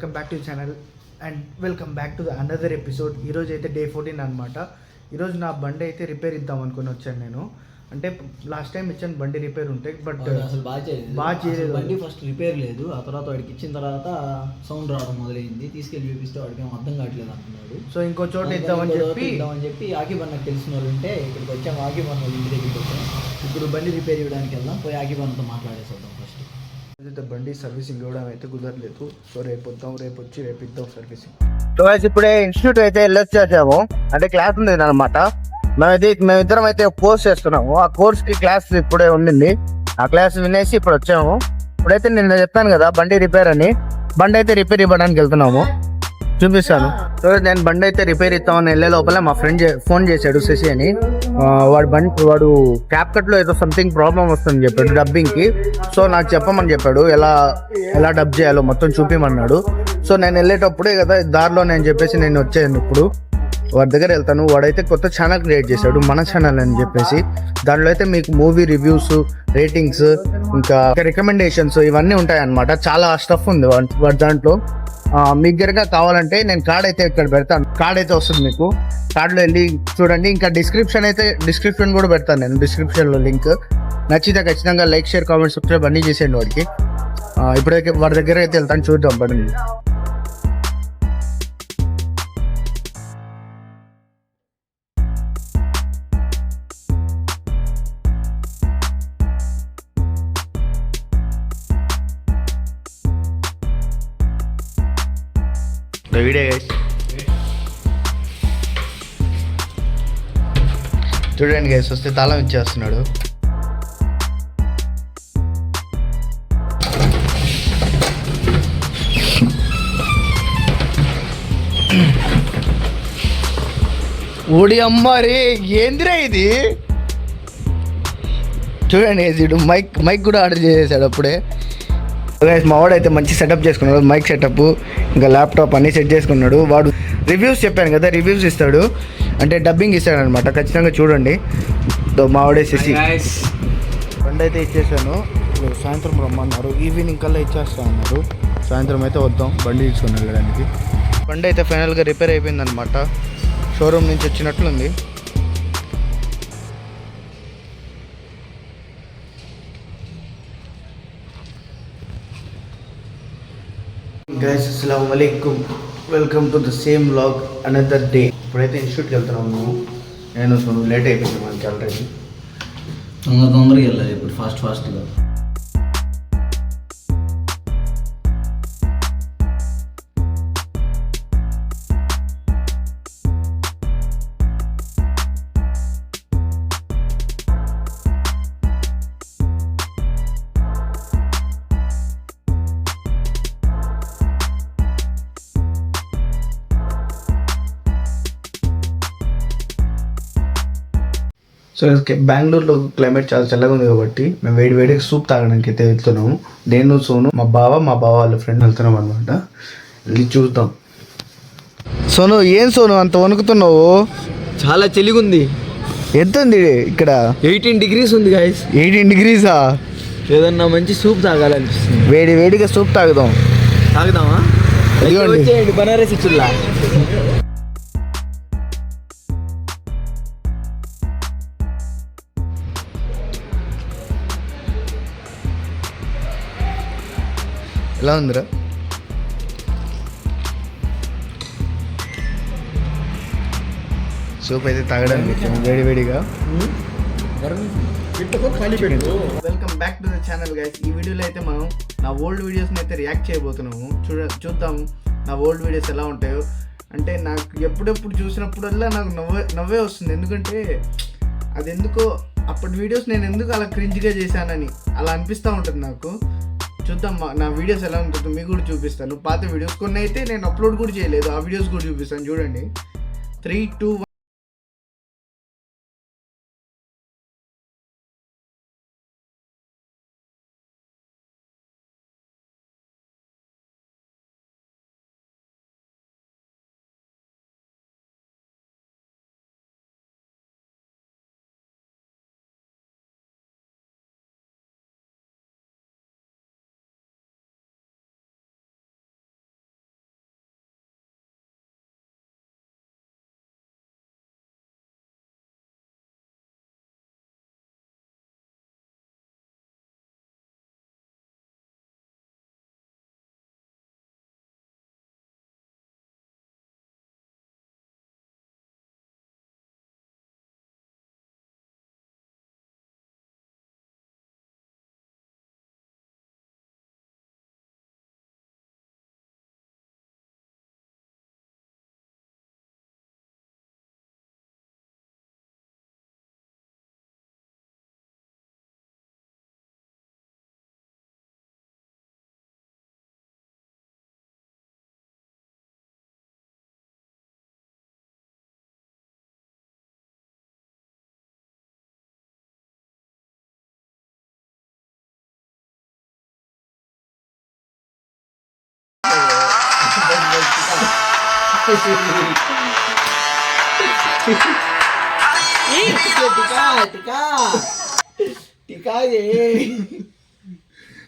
Welcome back to channel and welcome back to the another episode. ఈరోజు అయితే day 14 అనమాట. ఈరోజు నా బండి అయితే రిపేర్ ఇద్దాం అనుకుని వచ్చాను నేను. అంటే లాస్ట్ టైం ఇచ్చాను బండి రిపేర్ ఉంటే, బట్ అసలు బాగా చేయలేదు. బండి ఫస్ట్ రిపేర్ లేదు, ఆ తర్వాత వాడికి ఇచ్చిన తర్వాత సౌండ్ రావడం మొదలైంది. తీసుకెళ్ళి చూపిస్తే వాడికి అర్థం కావట్లేదు అంటున్నాడు. సో ఇంకో చోట ఇద్దామని చెప్పి ఆకిబన్ నాకు తెలిసిన వాళ్ళు ఉంటే ఇక్కడికి వచ్చాము. ఆకిబన్ వాళ్ళ ఇంటి దగ్గరికి వచ్చాము. ఇప్పుడు బండి రిపేర్ ఇవ్వడానికి వెళ్దాం. పోయి ఆకిబన్తో మాట్లాడేసేద్దాం. ఫస్ట్ బండి సర్వీసింగ్ ఇవ్వడం అయితే కుదరలేదు. సో రేపు వద్దాం, రేపు వచ్చి రేపు ఇద్దాం సర్వీసింగ్. ఇప్పుడే ఇన్స్టిట్యూట్ అయితే వెళ్ళొచ్చాము. అంటే క్లాస్ ఉంది అనమాట. మేమిద్దరం అయితే కోర్స్ చేస్తున్నాము. ఆ కోర్స్ కి క్లాస్ ఇప్పుడే ఉండింది. ఆ క్లాస్ వినేసి ఇప్పుడు వచ్చాము. ఇప్పుడైతే నేను చెప్పాను కదా బండి రిపేర్ అని, బండి అయితే రిపేర్ ఇవ్వడానికి వెళ్తున్నాము. చూపిస్తాను. సో నేను బండి అయితే రిపేర్ ఇస్తామని వెళ్ళే లోపల మా ఫ్రెండ్ ఫోన్ చేశాడు శశి అని. వాడు క్యాప్ కట్ లో ఏదో సంథింగ్ ప్రాబ్లం వస్తుందని చెప్పాడు డబ్బింగ్ కి. సో నాకు చెప్పమని చెప్పాడు, ఎలా డబ్ చేయాలో మొత్తం చూపిమన్నాడు. సో నేను వెళ్ళేటప్పుడే కదా దారిలో నేను చెప్పేసి నేను వచ్చాను. ఇప్పుడు వాడి దగ్గర వెళ్తాను. వాడైతే కొత్త ఛానల్ క్రియేట్ చేశాడు, మన ఛానల్ అని చెప్పేసి. దాంట్లో అయితే మీకు మూవీ రివ్యూస్, రేటింగ్స్, ఇంకా రికమెండేషన్స్ ఇవన్నీ ఉంటాయన్నమాట. చాలా స్టఫ్ ఉంది వాడి దాంట్లో. మీకు దగ్గరగా కావాలంటే నేను కార్డ్ అయితే ఇక్కడ పెడతాను. కార్డ్ అయితే వస్తుంది మీకు. కార్డులో వెళ్ళి చూడండి. ఇంకా డిస్క్రిప్షన్ కూడా పెడతాను నేను, డిస్క్రిప్షన్లో లింక్. నచ్చితే ఖచ్చితంగా లైక్, షేర్, కామెంట్, సబ్స్క్రైబ్ అన్నీ చేసేయండి వాడికి. ఇప్పుడైతే వాడి దగ్గర అయితే వెళ్తాను, చూద్దాం పడండి. వీడియో గైస్ చూడండి గైస్, వస్తే తాళం ఇచ్చేస్తున్నాడు. ఓడి అమ్మారి ఏందిరా ఇది. చూడండి వీడు మైక్ కూడా ఆర్డర్ చేసేసాడు అప్పుడే. మా వాడు అయితే మంచి సెటప్ చేసుకున్నాడు, మైక్ సెటప్, ఇంకా ల్యాప్టాప్ అన్నీ సెట్ చేసుకున్నాడు. వాడు రివ్యూస్ చెప్పాను కదా, రివ్యూస్ ఇస్తాడు, అంటే డబ్బింగ్ ఇస్తాడు అనమాట. ఖచ్చితంగా చూడండి. మా వాడే శశి. బండి అయితే ఇచ్చేసాను. సాయంత్రం రమ్మన్నారు, ఈవినింగ్ కల్లా ఇచ్చేస్తా అన్నారు. సాయంత్రం అయితే వద్దాం బండి తీసుకొని వెళ్ళడానికి. బండి అయితే ఫైనల్గా రిపేర్ అయిపోయింది అనమాట. షోరూమ్ నుంచి వచ్చినట్లుంది. గైస్ అస్సలాము అలైకుమ్, welcome to the same vlog another day. ఇప్పుడైతే ఇన్స్టిట్యూట్కి వెళ్తున్నాము. నేను లేట్ అయిపోయింది మనకి ఆల్రెడీ. తొందరగా వెళ్ళాలి ఇప్పుడు, ఫాస్ట్గా. సో బెంగళూరులో క్లైమేట్ చాలా చల్లగా ఉంది కాబట్టి మేము వేడిగా సూప్ తాగడానికి అయితే వెళ్తున్నాము. నేను, సోను, మా బావ వాళ్ళ ఫ్రెండ్ వెళ్తున్నాం అనమాట. వెళ్ళి చూద్దాం. సోను ఏం సోను అంత వణుకుతున్నావు? చాలా చలిగుంది. ఎంత ఉంది ఇక్కడ? 18 degrees ఉంది గైస్. 18 degreesా? ఏదన్నా మంచి సూప్ తాగాలనిపిస్తుంది. వేడిగా సూప్ తాగుదామా? బనారసి చుల్లా. ఎలా ఉందిరా? సూప్ అయితే తాగడానికి వచ్చాము వేడిగా. Welcome back to the channel guys. ఈ వీడియోలో అయితే మనం నా ఓల్డ్ వీడియోస్ని అయితే రియాక్ట్ చేయబోతున్నాము. చూద్దాం నా ఓల్డ్ వీడియోస్ ఎలా ఉంటాయో. అంటే నాకు ఎప్పుడెప్పుడు చూసినప్పుడల్లా నాకు నవ్వే వస్తుంది. ఎందుకంటే అది ఎందుకో అప్పటి వీడియోస్ నేను ఎందుకు అలా క్రింజ్గా చేశానని అలా అనిపిస్తూ ఉంటుంది నాకు. చూద్దాం నా వీడియోస్ ఎలా ఉంటుందో మీకు కూడా చూపిస్తాను. పాత వీడియోస్ కొన్ని అయితే నేను అప్లోడ్ కూడా చేయలేదు, ఆ వీడియోస్ కూడా చూపిస్తాను. చూడండి. 3, 2,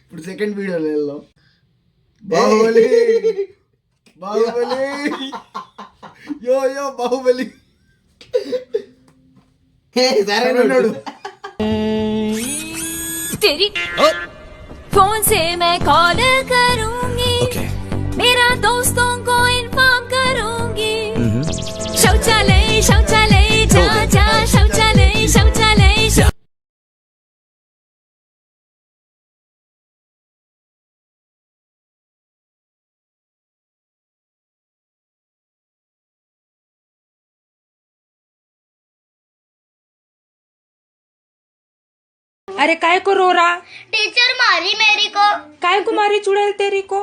ఇప్పుడు సెకండ్ వీడియోలో వెళ్దాం. బాహుబలి బాహుబలి యో యో బాహుబలి సరే तेरी फोन से मैं कॉल करूंगी मेरा दोस्तों को इन्फॉर्म करूंगी शौचालय शौचालय जा जा शौचालय शौचालय अरे काय को रो रहा? टीचर मारी मेरी को। काय को मारी चुड़ैल तेरी को?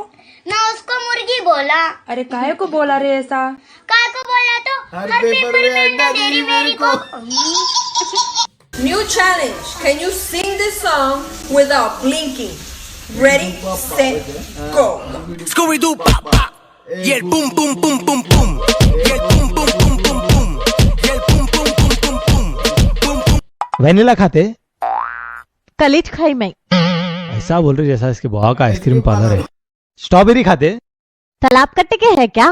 ना उसको मुर्गी बोला। अरे काय को बोला रे ऐसा? काय को बोला तो हर पेपर में अंडा दे रही मेरी को। New challenge. Can you sing this song without blinking? Ready, set, go. Scooby Doo pop pop. Yeah, boom boom boom boom boom. Yeah, boom boom boom boom boom. Yeah, boom boom boom boom boom. Boom boom. Vanilla खाते? कलीज खाई मैं। ऐसा बोल रही जैसा इसके बुआ का आइसक्रीम पार्लर है। स्ट्रॉबेरी खाते? तालाब कट्टे के है क्या?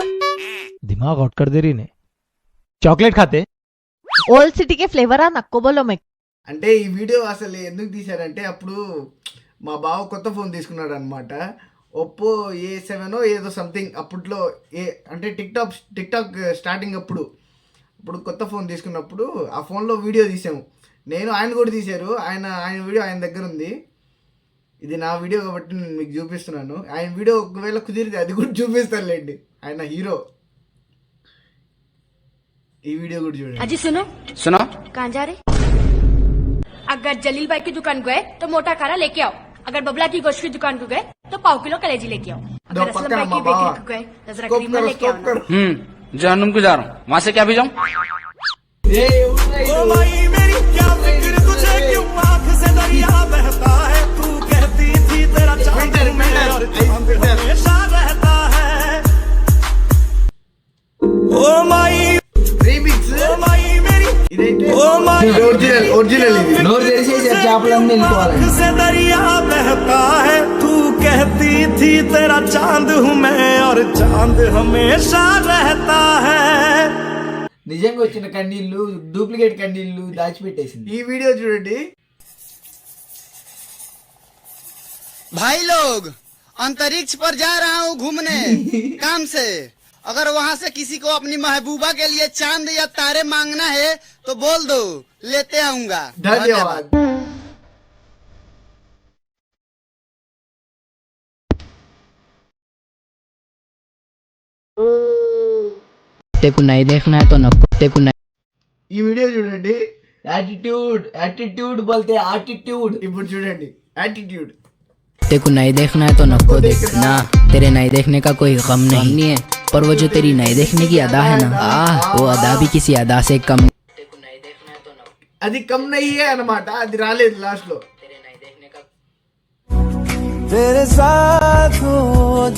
दिमाग आउट कर दे रही ने। చాక్లెట్ खाते? ఓల్డ్ సిటీ కే ఫ్లేవరా నక్కో బోలో మే. అంటే ఈ వీడియో అసలు ఎందుకు తీశారంటే అప్పుడు మా బావ కొత్త ఫోన్ తీసుకున్నాడు అనమాట. ఒప్పో A7 ఏదో సంథింగ్ అప్పట్లో అంటే టిక్టాక్ స్టార్టింగ్ అప్పుడు కొత్త ఫోన్ తీసుకున్నప్పుడు ఆ ఫోన్లో వీడియో తీసాము. నేను ఆయన కూడా తీశారు. ఆయన వీడియో ఆయన దగ్గర ఉంది. ఇది నా వీడియో కాబట్టి నేను మీకు చూపిస్తున్నాను. ఆయన వీడియో ఒకవేళ కుదిరితే అది కూడా చూపిస్తానులేండి. ఆయన హీరో. ఈ వీడియో కూడా చూడండి. अजी सुनो सुनो. कहाँ जा रहे? अगर जलील भाई की दुकान गए तो मोटा खारा लेके आओ. अगर बबला की गोश्त की दुकान को गए तो पाव किलो कलेजी लेके आओ. अगर असलम भाई की बेकरी को गए तो जरा करीमा लेके आओ. जहन्नुम को जा रहा हूँ. वहाँ से क्या भी जाऊँ? ओ माई मेरी क्या फिक्र तुझे क्यों आँख से दरिया बहता है तू कहती थी तेरा चांद और चांद हमेशा रहता है ओ माई రీమిక్స్ ओ माई मेरी ఇదైతే ओ माई ఒరిజినల్ ఇది. నోరు తెరిచేసి చేపలన్నీ వెళ్ళిపోవాలి. आँख से दरिया बहता है तू कहती थी तेरा चांद हूँ मैं और चांद हमेशा रहता है నిజంగా వచ్చిన కన్నీళ్ళు డూప్లికేట్ కన్నీళ్ళు దాచిపెట్టేసింది. ఈ వీడియో చూడండి. भाई लोग अंतरिक्ष पर जा रहा हूँ घूमने काम से. अगर वहाँ से किसी को अपनी महबूबा के लिए चांद या तारे मांगना है तो बोल दो, लेते आऊंगा. ధన్యవాద్. तेको नहीं देखना है तो न तेको नहीं. ఈ వీడియో చూడండి. యాటిట్యూడ్ బోల్తే ఆటిట్యూడ్. ఇప్పుడు చూడండి యాటిట్యూడ్. तेको नहीं देखना है तो नको देखना. तेरे नहीं देखने का कोई गम नहीं है पर वो जो तेरी नहीं देखने की अदा है ना वो अदा भी किसी अदा से कम. तेको नहीं देखना है तो नको. అది కమ్ నయ్యే అన్నమాట. అది రాలేదు లాస్ట్ లో. तेरे नहीं देखने का तेरे साथ हो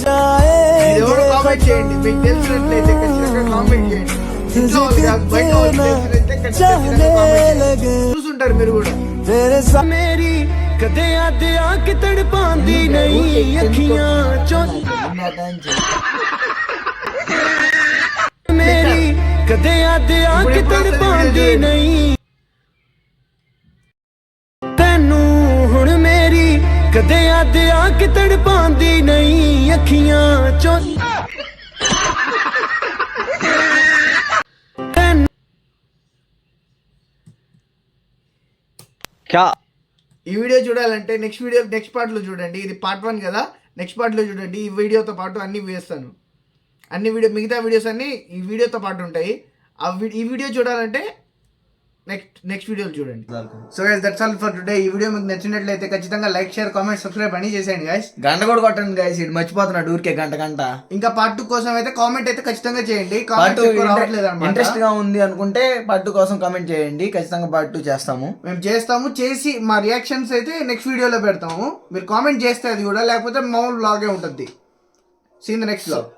जाए ఇది ఎవరో కామెంట్ చేయండి. మీకు తెలిసినట్లయితే ఖచ్చితంగా కామెంట్ చేయండి. ఇంట్లో వాళ్ళు కాదు, బయట వాళ్ళు తెలిసినట్లయితే ఖచ్చితంగా కామెంట్ చేయండి. చూసుంటారు మీరు కూడా. तेरे साथ मेरी कदे आदिया कि तड़पांदी नहीं अखियां चो मेरी कदे आदिया कि तड़पांदी नहीं तेनू हुण मेरी कदे आदिया कि तड़पांदी नहीं अखियां चो क्या ఈ వీడియో చూడాలంటే నెక్స్ట్ పార్ట్లో చూడండి. ఇది పార్ట్ 1 కదా. నెక్స్ట్ పార్ట్లో చూడండి. ఈ వీడియోతో పాటు అన్ని వేస్తాను. మిగతా వీడియోస్ అన్ని ఈ వీడియోతో పాటు ఉంటాయి. ఈ వీడియో చూడాలంటే నెక్స్ట్ వీడియోలు చూడండి. So guys that's all for today. ఈ వీడియో మీకు నచ్చినట్లయితే ఖచ్చితంగా లైక్ షేర్ కామెంట్ సబ్స్క్రైబ్ అని చేసేయండి గైస్. గంట కూడా కొట్టండి గైస్. ఇది మర్చిపోతున్నాడు ఊరికే గంట. ఇంకా పార్ట్ 2 కోసం అయితే కామెంట్ అయితే ఖచ్చితంగా చేయండి. కామెంట్ రావట్లేదు అన్నమాట. ఇంట్రెస్ట్ గా ఉంది అనుకుంటే పార్ట్ 2 కోసం కామెంట్ చేయండి. ఖచ్చితంగా పార్ట్ 2 చేస్తాము. మేము చేసి మా రియాక్షన్స్ అయితే నెక్స్ట్ వీడియోలో పెడతాము. మీరు కామెంట్ చేస్తే అది కూడా, లేకపోతే మామూలు బ్లాగే ఉంటుంది. See in the next blog.